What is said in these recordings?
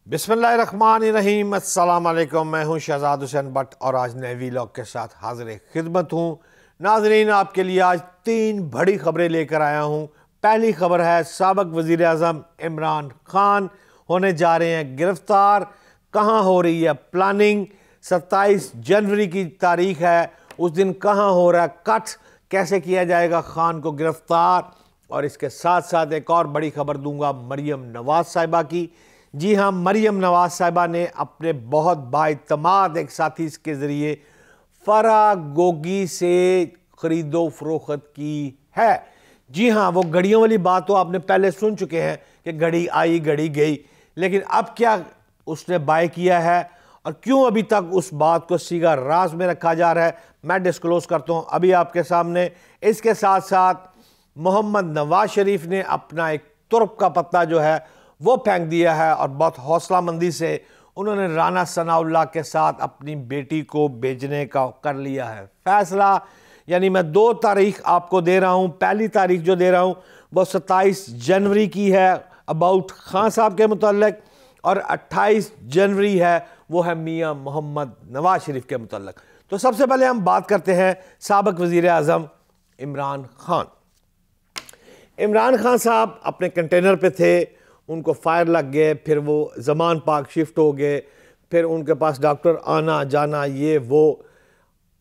बिस्मिल्लाहिर्रहमानिर्रहीम, अस्सलाम वालेकुम। मैं हूं शहजाद हुसैन भट्ट और आज नए वीलॉग के साथ हाजिर खिदमत हूं। नाजरीन, आपके लिए आज 3 बड़ी खबरें लेकर आया हूं। पहली खबर है, साबिक वज़ीर आज़म इमरान खान होने जा रहे हैं गिरफ्तार। कहां हो रही है प्लानिंग? 27 जनवरी की तारीख है, उस दिन कहां हो रहा है कट? कैसे किया जाएगा खान को गिरफ्तार? और इसके साथ साथ एक और बड़ी खबर दूंगा मरियम नवाज साहिबा की। जी हाँ, मरियम नवाज साहिबा ने अपने बहुत बाइतमाद एक साथी के ज़रिए फराह गोगी से ख़रीदो फरोख्त की है। जी हाँ, वो घड़ियों वाली बात तो आपने पहले सुन चुके हैं कि घड़ी आई घड़ी गई, लेकिन अब क्या उसने बाय किया है और क्यों अभी तक उस बात को सीगा राज में रखा जा रहा है, मैं डिस्क्लोज करता हूँ अभी आपके सामने। इसके साथ साथ मोहम्मद नवाज शरीफ ने अपना एक तुर्क का पत्ता जो है वो फेंक दिया है और बहुत हौसलामंदी से उन्होंने राना सनाउल्लाह के साथ अपनी बेटी को भेजने का कर लिया है फैसला। यानी मैं 2 तारीख आपको दे रहा हूँ। पहली तारीख जो दे रहा हूँ वो 27 जनवरी की है अबाउट खान साहब के मुतल्लिक, और 28 जनवरी है वो है मियाँ मोहम्मद नवाज शरीफ के मुतल्लिक। तो सबसे पहले हम बात करते हैं साबिक वज़ीर आज़म इमरान खान। इमरान खान साहब अपने कंटेनर पे थे, उनको फायर लग गए, फिर वो ज़मान पार्क शिफ्ट हो गए, फिर उनके पास डॉक्टर आना जाना ये वो,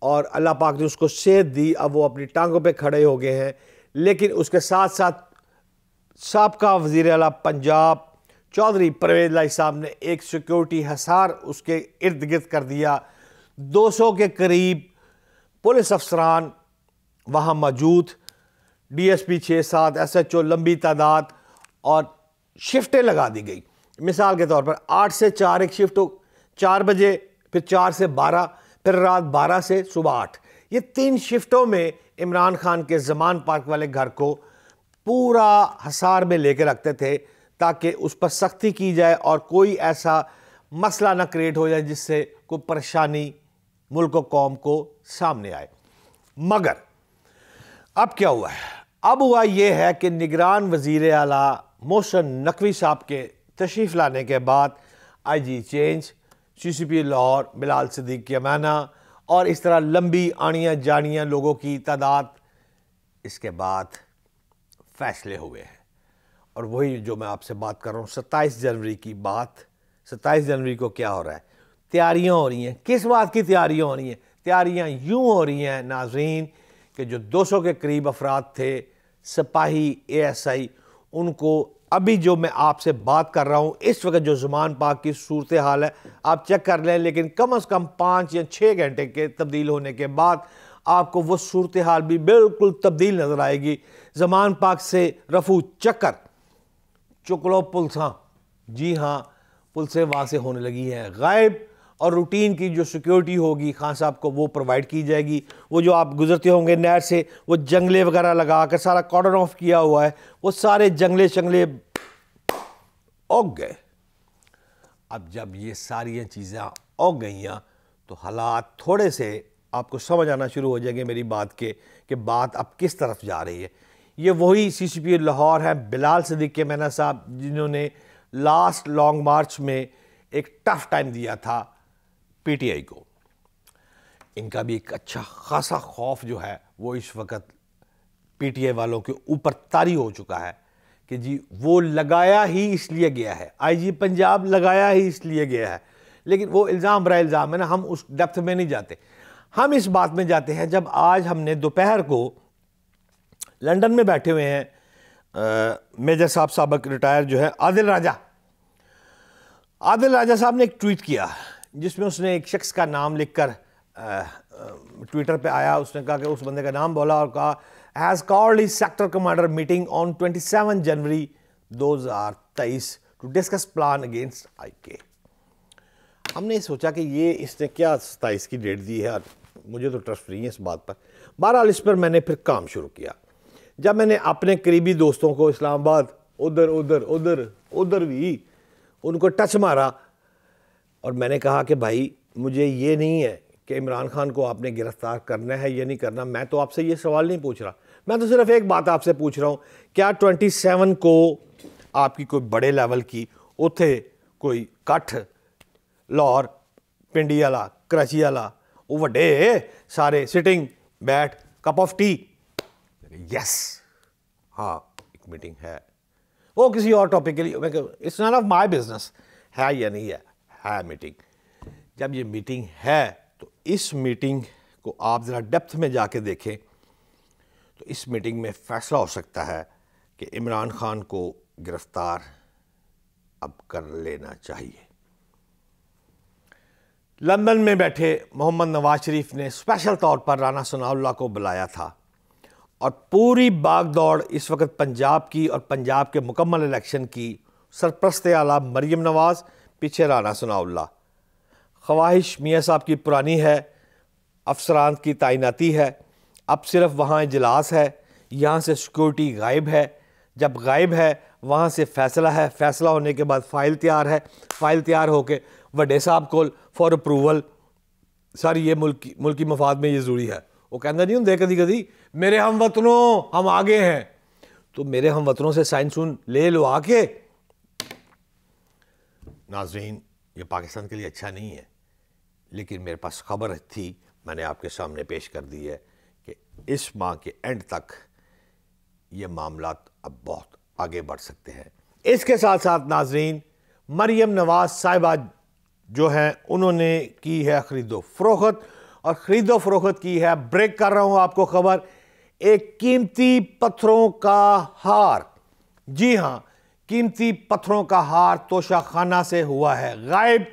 और अल्लाह पाक ने उसको सेहत दी, अब वो अपनी टांगों पे खड़े हो गए हैं। लेकिन उसके साथ साथ साबका वज़ीर आला पंजाब चौधरी परवेज़ लाई साहब ने एक सिक्योरिटी हसार उसके इर्द गिर्द कर दिया। 200 के करीब पुलिस अफसरान वहाँ मौजूद, DSP 6-7, SHO लंबी तादाद, और शिफ्टें लगा दी गई। मिसाल के तौर पर 8 से 4 एक शिफ्ट हो, 4 बजे, फिर 4 से 12, फिर रात 12 से सुबह 8। ये 3 शिफ्टों में इमरान खान के ज़मान पार्क वाले घर को पूरा हसार में लेके रखते थे ताकि उस पर सख्ती की जाए और कोई ऐसा मसला ना क्रिएट हो जाए जिससे कोई परेशानी मुल्क व कौम को सामने आए। मगर अब क्या हुआ है? अब हुआ यह है कि निगरान वज़ीर आला मोहसिन नकवी साहब के तशरीफ़ लाने के बाद IG change, CCP Lahore Bilal Siddique की अमाना, और इस तरह लंबी आनियाँ जानियाँ लोगों की तादाद, इसके बाद फ़ैसले हुए हैं। और वही जो मैं आपसे बात कर रहा हूँ 27 जनवरी की बात। 27 जनवरी को क्या हो रहा है? तैयारियाँ हो रही हैं। किस बात की तैयारियाँ हो रही हैं? तैयारियाँ यूँ हो रही हैं नाज़रीन कि जो 200 के करीब अफराद थे सिपाही ASI, उनको अभी जो मैं आपसे बात कर रहा हूँ इस वक्त जो ज़मान पाक की सूरत हाल है आप चेक कर लें, लेकिन कम से कम 5 या 6 घंटे के तब्दील होने के बाद आपको वो सूरत हाल भी बिल्कुल तब्दील नज़र आएगी। ज़मान पाक से रफू चक्कर चुकलो पुलसा, जी हाँ, पुलसें वहाँ से होने लगी हैं गायब, और रूटीन की जो सिक्योरिटी होगी खान साहब को वो प्रोवाइड की जाएगी। वो जो आप गुजरते होंगे नहर से, वो जंगले वगैरह लगा कर सारा कॉर्डन ऑफ किया हुआ है, वो सारे जंगले शंगले उग गए। अब जब ये सारी चीज़ें उग गई तो हालात थोड़े से आपको समझ आना शुरू हो जाएंगे मेरी बात के कि बात अब किस तरफ जा रही है। ये वही CCP लाहौर है बिलाल सिद्दीक़ के मैना साहब, जिन्होंने लास्ट लॉन्ग मार्च में एक टफ टाइम दिया था PTI को। इनका भी एक अच्छा खासा खौफ जो है वो इस वक्त PTI वालों के ऊपर तारी हो चुका है कि जी वो लगाया ही इसलिए गया है, IG पंजाब लगाया ही इसलिए गया है। लेकिन वो इल्ज़ाम बरा इल्ज़ाम है ना, हम उस डेप्थ में नहीं जाते। हम इस बात में जाते हैं जब आज हमने दोपहर को लंदन में बैठे हुए हैं मेजर साहब साबिक रिटायर जो है आदिल राजा साहब ने एक ट्वीट किया जिसमें उसने एक शख्स का नाम लिखकर ट्विटर पे आया। उसने कहा कि उस बंदे का नाम बोला और कहा has called his sector commander meeting on 27 January 2023 to discuss plan against IK। हमने सोचा कि ये इसने क्या 27 की डेट दी है, और मुझे तो ट्रस्ट नहीं है इस बात पर। बहरहाल इस पर मैंने फिर काम शुरू किया। जब मैंने अपने करीबी दोस्तों को इस्लामाबाद उधर भी उनको टच मारा, और मैंने कहा कि भाई मुझे ये नहीं है कि इमरान खान को आपने गिरफ्तार करना है या नहीं करना, मैं तो आपसे ये सवाल नहीं पूछ रहा। मैं तो सिर्फ एक बात आपसे पूछ रहा हूँ, क्या 27 को आपकी कोई बड़े लेवल की उथे कोई कट्ठ लाहौर पिंडी वाला कराची वाला वो वड्डे सारे सिटिंग बैठ कप ऑफ टी यस हाँ एक मीटिंग है वो किसी और टॉपिक के लिए मैं it's not of my business है या नहीं है मीटिंग। जब ये मीटिंग है तो इस मीटिंग को आप ज़रा डेप्थ में जाके देखें तो इस मीटिंग में फ़ैसला हो सकता है कि इमरान खान को गिरफ्तार अब कर लेना चाहिए। लंदन में बैठे मोहम्मद नवाज शरीफ ने स्पेशल तौर पर राना सनाउल्लाह को बुलाया था और पूरी भागदौड़ इस वक्त पंजाब की और पंजाब के मुकम्मल इलेक्शन की सरप्रस्त आला मरीम नवाज, पीछे राना सनाउल्लाह। ख्वाहिश मियाँ साहब की पुरानी है, अफसरान की तैनाती है, अब सिर्फ वहाँ इजलास है, यहाँ से सिक्योरिटी गायब है, जब गायब है वहाँ से फ़ैसला है, फ़ैसला होने के बाद फ़ाइल तैयार है, फ़ाइल तैयार होके वड्डे साहब को फॉर अप्रूवल सर ये मुल्की मफाद में ये ज़रूरी है। वो कहना नहीं होंगे कदी कदी मेरे हम वतनों हम आगे हैं, तो मेरे हम वतनों से साइन सुन ले लो आके। नाज़रीन ये पाकिस्तान के लिए अच्छा नहीं है, लेकिन मेरे पास खबर थी मैंने आपके सामने पेश कर दी है कि इस माह के एंड तक ये मामलात अब बहुत आगे बढ़ सकते हैं। इसके साथ साथ नाज़रीन मरीम नवाज साहिबा जो हैं उन्होंने की है ख़रीदो फ़रोख्त, और ख़रीदो फ़रोख्त की है, ब्रेक कर रहा हूँ आपको खबर, एक कीमती पत्थरों का हार, जी हाँ कीमती पत्थरों का हार तोशाखाना से हुआ है गायब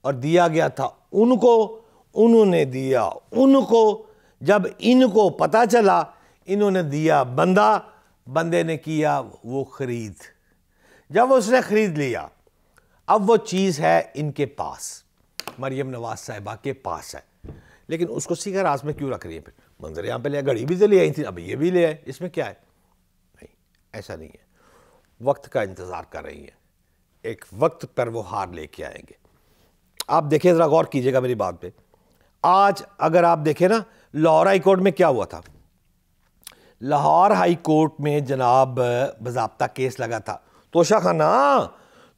और दिया गया था उनको, उन्होंने दिया उनको, जब इनको पता चला इन्होंने दिया बंदा, बंदे ने किया वो ख़रीद, जब उसने ख़रीद लिया अब वो चीज़ है इनके पास, मरीम नवाज साहिबा के पास है, लेकिन उसको सीखा राज में क्यों रख रही है? फिर मंजर यहाँ पे ले, घड़ी भी तो ले आई थी, अब ये भी ले आए, इसमें क्या है? नहीं, ऐसा नहीं है, वक्त का इंतज़ार कर रही है, एक वक्त पर वो हार लेके आएंगे। आप देखिए ज़रा गौर कीजिएगा मेरी बात पे। आज अगर आप देखें ना लाहौर हाई कोर्ट में क्या हुआ था, लाहौर हाई कोर्ट में जनाब बाज़ाब्ता केस लगा था,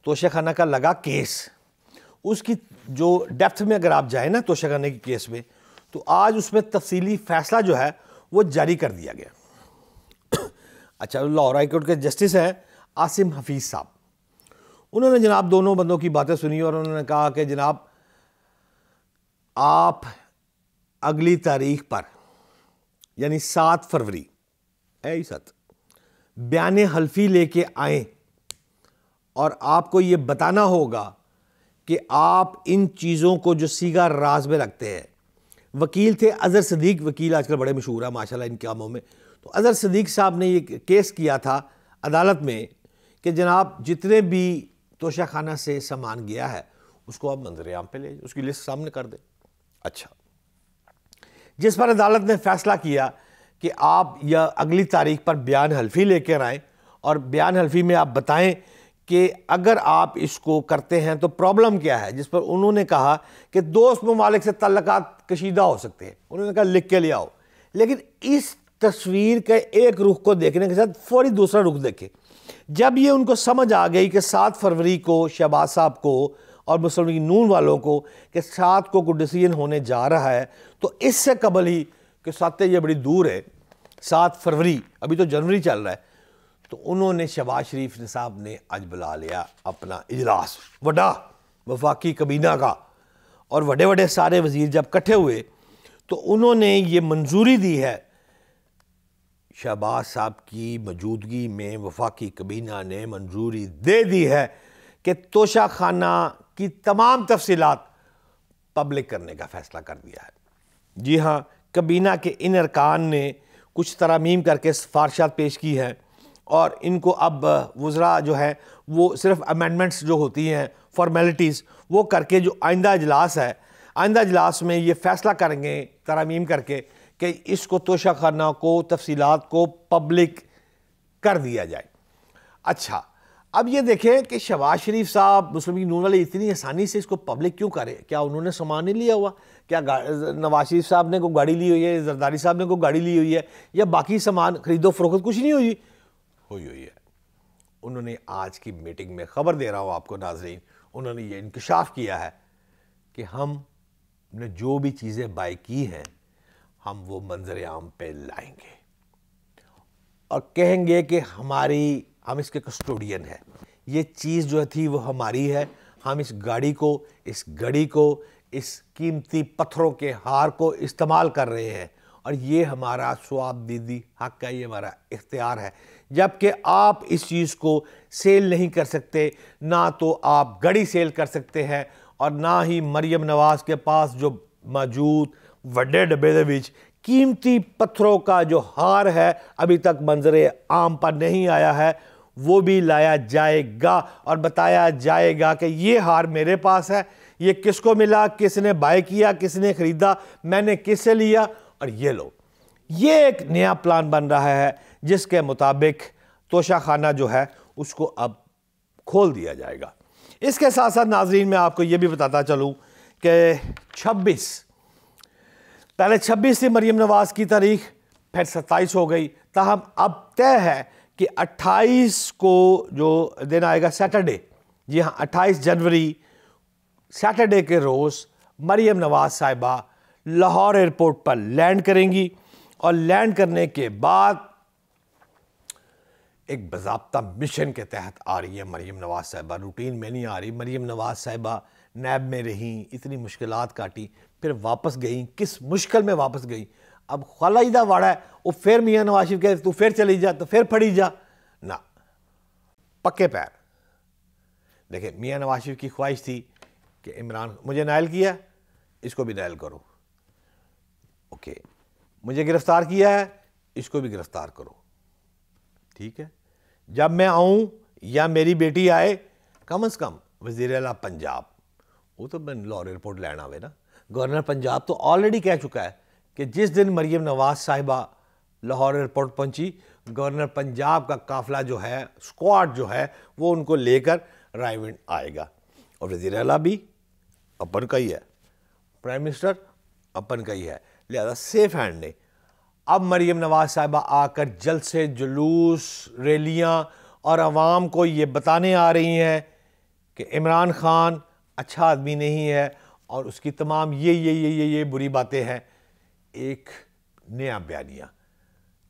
तोशाखाना का लगा केस, उसकी जो डेप्थ में अगर आप जाए ना तोशाखाने के केस में, तो आज उसमें तफसीली फ़ैसला जो है वो जारी कर दिया गया। अच्छा, लाहौर हाई कोर्ट के जस्टिस हैं आसिम हफीज़ साहब, उन्होंने जनाब दोनों बंदों की बातें सुनी और उन्होंने कहा कि जनाब आप अगली तारीख पर यानी 7 फरवरी बयान हल्फी लेके आए और आपको ये बताना होगा कि आप इन चीज़ों को जो सीगा राज में रखते हैं। वकील थे अज़हर सदीक, वकील आजकल बड़े मशहूर है माशाल्लाह इन कामों में, तो अज़हर सदीक साहब ने ये केस किया था अदालत में कि जनाब जितने भी तोशाखाना से सामान गया है उसको आप मंजर-ए-आम पे ले, उसकी लिस्ट सामने कर दें। अच्छा, जिस पर अदालत ने फ़ैसला किया कि आप या अगली तारीख पर बयान हल्फी लेकर आएँ और बयान हल्फी में आप बताएं कि अगर आप इसको करते हैं तो प्रॉब्लम क्या है, जिस पर उन्होंने कहा कि दोस्त ममालिक से तल्लुकात कशीदा हो सकते हैं, उन्होंने कहा लिख के ले आओ। लेकिन इस तस्वीर के एक रुख को देखने के साथ फौरी दूसरा रुख देखे, जब ये उनको समझ आ गई कि 7 फरवरी को शहबाज साहब को और मुस्लिम लीग नून वालों को कि 7 को कोई डिसीजन होने जा रहा है, तो इससे कबल ही कि 7 ये बड़ी दूर है, 7 फरवरी अभी तो जनवरी चल रहा है, तो उन्होंने शहबाज शरीफ साहब ने आज बुला लिया अपना इजलास वड्डा वफाकी कबीना का, और बड़े बड़े सारे वजीर जब इकट्ठे हुए तो उन्होंने ये मंजूरी दी है, शहबाज साहब की मौजूदगी में वफाकी कबीना ने मंजूरी दे दी है कि तोशाखाना की तमाम तफसीलात पब्लिक करने का फ़ैसला कर दिया है। जी हाँ, कबीना के इन अरकान ने कुछ तरामीम करके सिफारशात पेश की है और इनको अब वज़रा जो है वो सिर्फ अमेंडमेंट्स जो होती हैं फॉर्मेलिटीज़ वो करके जो आइंदा इजलास है, आइंदा इजलास में ये फ़ैसला करेंगे तरामीम करके कि इसको तोशाखाना को तफसीलात को पब्लिक कर दिया जाए। अच्छा, अब ये देखें कि शहबाज शरीफ साहब मुस्लिम लीग नून वाले इतनी आसानी से इसको पब्लिक क्यों करें? क्या उन्होंने सामान नहीं लिया हुआ? क्या नवाज शरीफ साहब ने कोई गाड़ी ली हुई है, जरदारी साहब ने कोई गाड़ी ली हुई है, या बाकी सामान खरीदो फरोख्त कुछ नहीं हुई है? उन्होंने आज की मीटिंग में, खबर दे रहा हूँ आपको नाजरीन, उन्होंने ये इंकशाफ किया है कि हमने जो भी चीज़ें बाय की हैं हम वो मंजर आम पे लाएंगे और कहेंगे कि हम इसके कस्टोडियन हैं, ये चीज़ जो थी वो हमारी है, हम इस गाड़ी को, इस घड़ी को, इस कीमती पत्थरों के हार को इस्तेमाल कर रहे हैं और ये हमारा स्वाबदीदी हक है, ये हमारा इख्तियार है। जबकि आप इस चीज़ को सेल नहीं कर सकते, ना तो आप घड़ी सेल कर सकते हैं और ना ही मरियम नवाज़ के पास जो मौजूद वड्डे डब्बे दे विच कीमती पत्थरों का जो हार है अभी तक मंजरे आम पर नहीं आया है, वो भी लाया जाएगा और बताया जाएगा कि ये हार मेरे पास है, ये किसको मिला, किसने बाय किया, किसने ख़रीदा, मैंने किससे लिया और ये लो। ये एक नया प्लान बन रहा है जिसके मुताबिक तोशा खाना जो है उसको अब खोल दिया जाएगा। इसके साथ साथ नाजरीन मैं आपको ये भी बताता चलूँ कि 26 थी मरियम नवाज़ की तारीख, फिर 27 हो गई, ताहम अब तय है कि 28 को जो दिन आएगा सैटरडे, जी हाँ 28 जनवरी सैटरडे के रोज़ मरियम नवाज़ साहिबा लाहौर एयरपोर्ट पर लैंड करेंगी और लैंड करने के बाद एक बाज़ाब्ता मिशन के तहत आ रही है मरियम नवाज़ साहिबा, रूटीन में नहीं आ रही। मरियम नवाज़ साहिबा नैब में रहीं, इतनी मुश्किलात काटी, फिर वापस गई, किस मुश्किल में वापस गई। अब खलाइदा वाड़ा है, वो फिर मियाँ नवाज शरीफ कहे तू फिर चली जा, तो फिर फड़ी जा ना, पक्के पैर। देखिए मियाँ नवाज शरीफ की ख्वाहिश थी कि इमरान मुझे नायल किया, इसको भी नायल करो, ओके, मुझे गिरफ्तार किया है, इसको भी गिरफ्तार करो, ठीक है। जब मैं आऊँ या मेरी बेटी आए, कम से कम वज़ीर आला पंजाब, वो तो मैं लाहौर एयरपोर्ट लैंड आवे ना। गवर्नर पंजाब तो ऑलरेडी कह चुका है कि जिस दिन मरियम नवाज़ साहिबा लाहौर एयरपोर्ट पहुंची, गवर्नर पंजाब का काफ़िला जो है, स्क्वाड जो है, वो उनको लेकर रायविंड आएगा और वज़ीर आला भी अपन का ही है, प्राइम मिनिस्टर अपन का ही है, लिहाजा सेफ हैंड ने। अब मरियम नवाज़ साहिबा आकर जलसे, जुलूस, रैलियाँ और अवाम को ये बताने आ रही हैं कि इमरान खान अच्छा आदमी नहीं है और उसकी तमाम ये बुरी बातें हैं। एक नया बयानिया,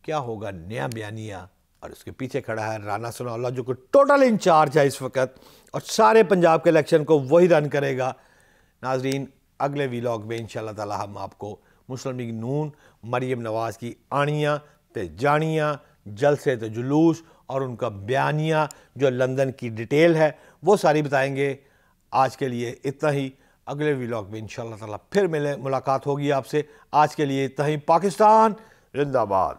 क्या होगा नया बयानिया, और उसके पीछे खड़ा है राना सनाउल्लाह जो कि टोटल इंचार्ज है इस वक्त और सारे पंजाब के इलेक्शन को वही रन करेगा। नाजरीन अगले व्लॉग में इंशाअल्लाह ताला हम आपको मुस्लिम लीग नून, मरियम नवाज़ की आनियाँ ते जानियाँ, जलसे ते जुलूस और उनका बयानिया जो लंदन की डिटेल है वो सारी बताएंगे। आज के लिए इतना ही, अगले व्लॉग में इंशाअल्लाह ताला फिर मुलाकात होगी आपसे। आज के लिए इतना ही। पाकिस्तान जिंदाबाद।